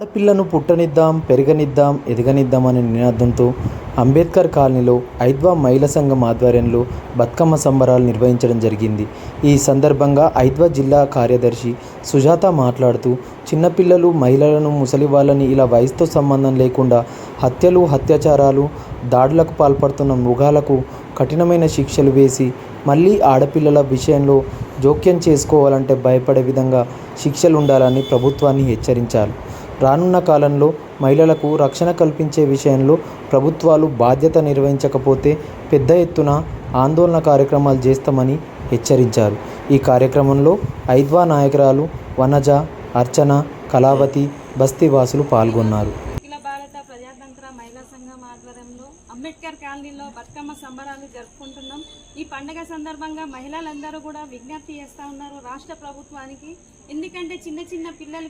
ఆడపిల్లను పుట్టనిద్దాం, పెరగనిద్దాం, ఎదగనిద్దాం అనే నినాదంతో అంబేద్కర్ కాలనీలో ఐద్వా మహిళా సంఘం ఆధ్వర్యంలో బతుకమ్మ సంబరాలు నిర్వహించడం జరిగింది. ఈ సందర్భంగా ఐద్వా జిల్లా కార్యదర్శి సుజాత మాట్లాడుతూ, చిన్నపిల్లలు, మహిళలను, ముసలి వాళ్ళని ఇలా వయసుతో సంబంధం లేకుండా హత్యలు, అత్యాచారాలు, దాడులకు పాల్పడుతున్న మృగాలకు కఠినమైన శిక్షలు వేసి మళ్ళీ ఆడపిల్లల విషయంలో జోక్యం చేసుకోవాలంటే భయపడే విధంగా శిక్షలు ఉండాలని ప్రభుత్వాన్ని హెచ్చరించారు. రానున్న కాలంలో మహిళలకు రక్షణ కల్పించే విషయంలో ప్రభుత్వాలు బాధ్యత నిర్వహించకపోతే పెద్ద ఎత్తున ఆందోళన కార్యక్రమాలు చేస్తామని హెచ్చరించారు. ఈ కార్యక్రమంలో ఐద్వా నాయకురాలు వనజ, అర్చన, కళావతి, బస్తీవాసులు పాల్గొన్నారు. అఖిల భారత ప్రజాతంత్ర మహిళా సంఘం ఆధ్వర్యంలో అంబేద్కర్ కాలనీలో బతుకమ్మ సంబరాలు జరుపుకుంటున్నాం. ఈ పండుగ సందర్భంగా మహిళలందరూ కూడా విజ్ఞప్తి చేస్తూ ఉన్నారు రాష్ట్ర ప్రభుత్వానికి. ఎందుకంటే చిన్న చిన్న పిల్లల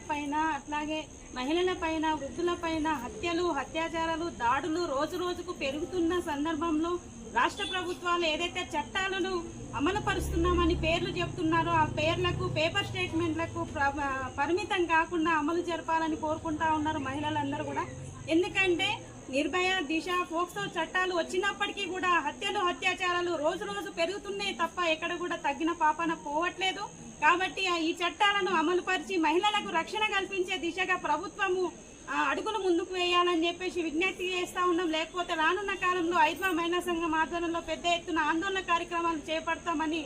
పైన అట్లాగే మహిళల పైన, వృద్ధుల పైన హత్యలు, అత్యాచారాలు, దాడులు రోజు రోజుకు పెరుగుతున్న సందర్భంలో రాష్ట్ర ప్రభుత్వాలు ఏదైతే చట్టాలను అమలు పరుస్తున్నామని పేర్లు చెప్తున్నారో ఆ పేర్లకు, పేపర్ స్టేట్మెంట్లకు పరిమితం కాకుండా అమలు జరపాలని కోరుకుంటా ఉన్నారు మహిళలందరూ కూడా. ఎందుకంటే నిర్భయ, దిశ, పోక్సో చట్టాలు వచ్చినప్పటికీ కూడా హత్యలు, అత్యాచారాలు రోజు రోజు పెరుగుతున్నాయి తప్ప ఎక్కడ కూడా తగ్గిన పాపన పోవట్లేదు. కాబట్టి ఈ చట్టాలను అమలుపరిచి మహిళలకు రక్షణ కల్పించే దిశగా ప్రభుత్వము అడుగులు ముందుకు వేయాలని చెప్పేసి విజ్ఞప్తి చేస్తూ ఉన్నాం. లేకపోతే రానున్న కాలంలో ఐద్వా మహిళా సంఘం ఆధ్వర్యంలో పెద్ద ఎత్తున ఆందోళన కార్యక్రమాలు చేపడతామని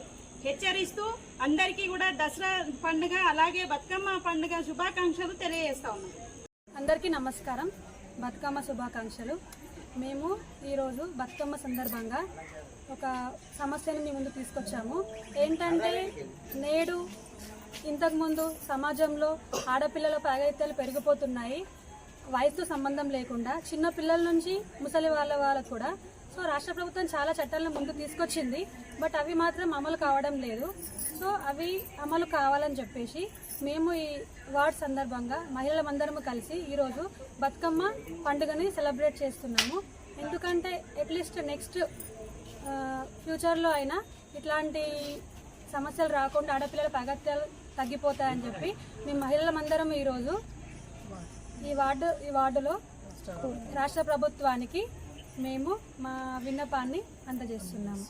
హెచ్చరిస్తూ అందరికీ కూడా దసరా పండుగ అలాగే బతుకమ్మ పండుగ శుభాకాంక్షలు తెలియజేస్తా ఉన్నాం. అందరికీ నమస్కారం, బతుకమ్మ శుభాకాంక్షలు. మేము ఈరోజు బతుకమ్మ సందర్భంగా ఒక సమస్యను మీ ముందు తీసుకొచ్చాము. ఏంటంటే నేడు ఇంతకుముందు సమాజంలో ఆడపిల్లలపై అఘాయిత్యాలు పెరిగిపోతున్నాయి. వయసుతో సంబంధం లేకుండా చిన్న పిల్లల నుంచి ముసలి వాళ్ళకు కూడా. సో రాష్ట్ర ప్రభుత్వం చాలా చట్టాలను ముందు తీసుకొచ్చింది, బట్ అవి మాత్రం అమలు కావడం లేదు. సో అవి అమలు కావాలని చెప్పేసి మేము ఈ వార్డ్ సందర్భంగా మహిళలందరము కలిసి ఈరోజు బతుకమ్మ పండుగని సెలబ్రేట్ చేస్తున్నాము. ఎందుకంటే అట్లీస్ట్ నెక్స్ట్ ఫ్యూచర్లో అయినా ఇట్లాంటి సమస్యలు రాకుండా ఆడపిల్లల అగత్యాలు తగ్గిపోతాయని చెప్పి మేము మహిళలందరం ఈరోజు ఈ వార్డులో రాష్ట్ర ప్రభుత్వానికి మేము మా విన్నపాన్ని అందజేస్తున్నాము.